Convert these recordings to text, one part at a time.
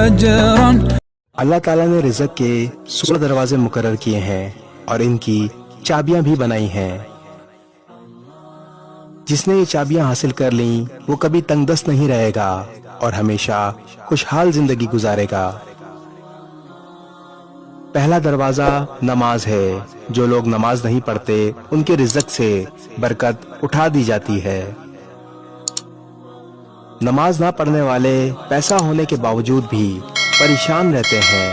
أجرا. اللہ تعالیٰ نے رزق کے 16 دروازے مقرر کیے ہیں اور ان کی چابیاں بھی بنائی ہیں. جس نے یہ چابیاں حاصل کر لیں وہ کبھی تنگ دست نہیں رہے گا اور ہمیشہ خوشحال زندگی گزارے گا. پہلا دروازہ نماز ہے. جو لوگ نماز نہیں پڑھتے ان کے رزق سے برکت اٹھا دی جاتی ہے. نماز نہ پڑھنے والے پیسہ ہونے کے باوجود بھی پریشان رہتے ہیں.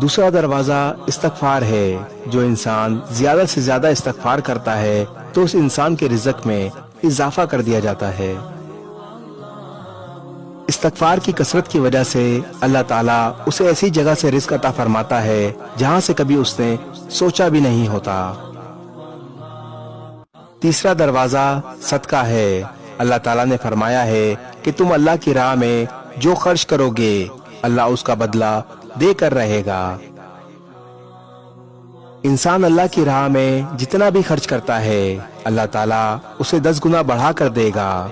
دوسرا دروازہ استغفار ہے. جو انسان زیادہ سے زیادہ استغفار کرتا ہے تو اس انسان کے رزق میں اضافہ کر دیا جاتا ہے. استغفار کی کثرت کی وجہ سے اللہ تعالیٰ اسے ایسی جگہ سے رزق عطا فرماتا ہے جہاں سے کبھی اس نے سوچا بھی نہیں ہوتا. تیسرا دروازہ صدقہ ہے. اللہ تعالیٰ نے فرمایا ہے کہ تم اللہ کی راہ میں جو خرچ کرو گے اللہ اس کا بدلہ دے کر رہے گا. انسان اللہ کی راہ میں جتنا بھی خرچ کرتا ہے اللہ تعالیٰ اسے 10 گنا بڑھا کر دے گا.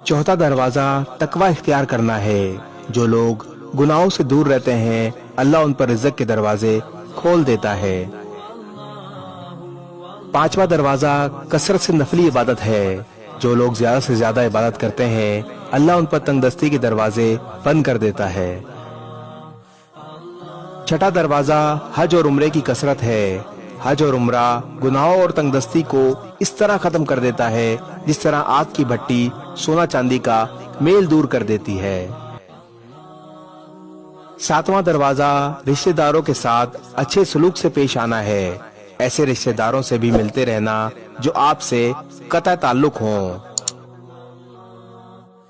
چوتھا دروازہ تقوی اختیار کرنا ہے. جو لوگ گناہوں سے دور رہتے ہیں اللہ ان پر رزق کے دروازے کھول دیتا ہے. پانچواں دروازہ کثرت سے نفلی عبادت ہے. جو لوگ زیادہ سے زیادہ عبادت کرتے ہیں اللہ ان پر تنگ دستی کے دروازے بند کر دیتا ہے. چھٹا دروازہ حج اور عمرے کی کثرت ہے. حج اور عمرہ گناہوں اور تنگ دستی کو اس طرح ختم کر دیتا ہے جس طرح آگ کی بھٹی سونا چاندی کا میل دور کر دیتی ہے. ساتواں دروازہ رشتہ داروں کے ساتھ اچھے سلوک سے پیش آنا ہے. ایسے رشتہ داروں سے بھی ملتے رہنا جو آپ سے قطع تعلق ہوں.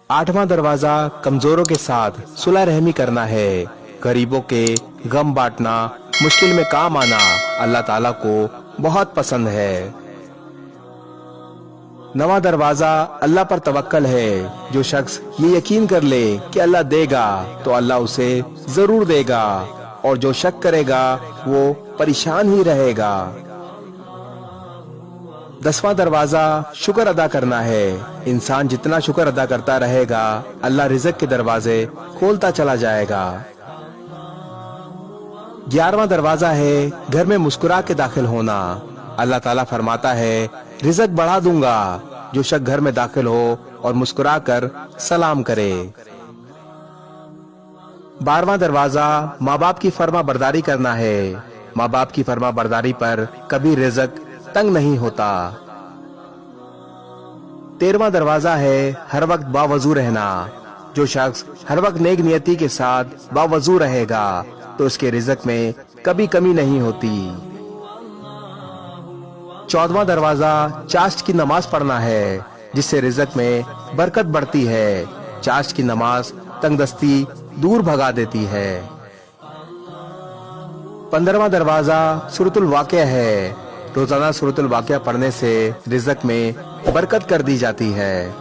آٹھواں دروازہ کمزوروں کے ساتھ صلح رحمی کرنا ہے. غریبوں کے غم بانٹنا مشکل میں کام آنا اللہ تعالیٰ کو بہت پسند ہے. نواں دروازہ اللہ پر توکل ہے. جو شخص یہ یقین کر لے کہ اللہ دے گا تو اللہ اسے ضرور دے گا اور جو شک کرے گا وہ پریشان ہی رہے گا. 10واں دروازہ شکر ادا کرنا ہے. انسان جتنا شکر ادا کرتا رہے گا اللہ رزق کے دروازے کھولتا چلا جائے گا. 11واں دروازہ ہے گھر میں مسکرا کے داخل ہونا. اللہ تعالیٰ فرماتا ہے رزق بڑھا دوں گا جو شخص گھر میں داخل ہو اور مسکرا کر سلام کرے. 12واں دروازہ ماں باپ کی فرما برداری کرنا ہے. ماں باپ کی فرما برداری پر کبھی رزق تنگ نہیں ہوتا. 13واں دروازہ ہے ہر وقت باوضو رہنا. جو شخص ہر وقت نیک نیتی کے ساتھ باوضو رہے گا تو اس کے رزق میں کبھی کمی نہیں ہوتی. 14واں دروازہ چاشت کی نماز پڑھنا ہے جس سے رزق میں برکت بڑھتی ہے. چاشت کی نماز تنگ دستی دور بھگا دیتی ہے. 15واں دروازہ سورۃ الواقعہ ہے. روزانہ سورۃ الواقعہ پڑھنے سے رزق میں برکت کر دی جاتی ہے.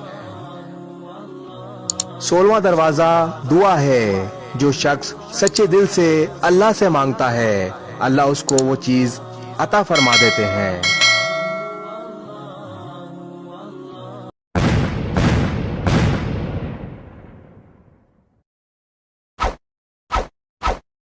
16واں دروازہ دعا ہے. جو شخص سچے دل سے اللہ سے مانگتا ہے اللہ اس کو وہ چیز عطا فرما دیتے ہیں.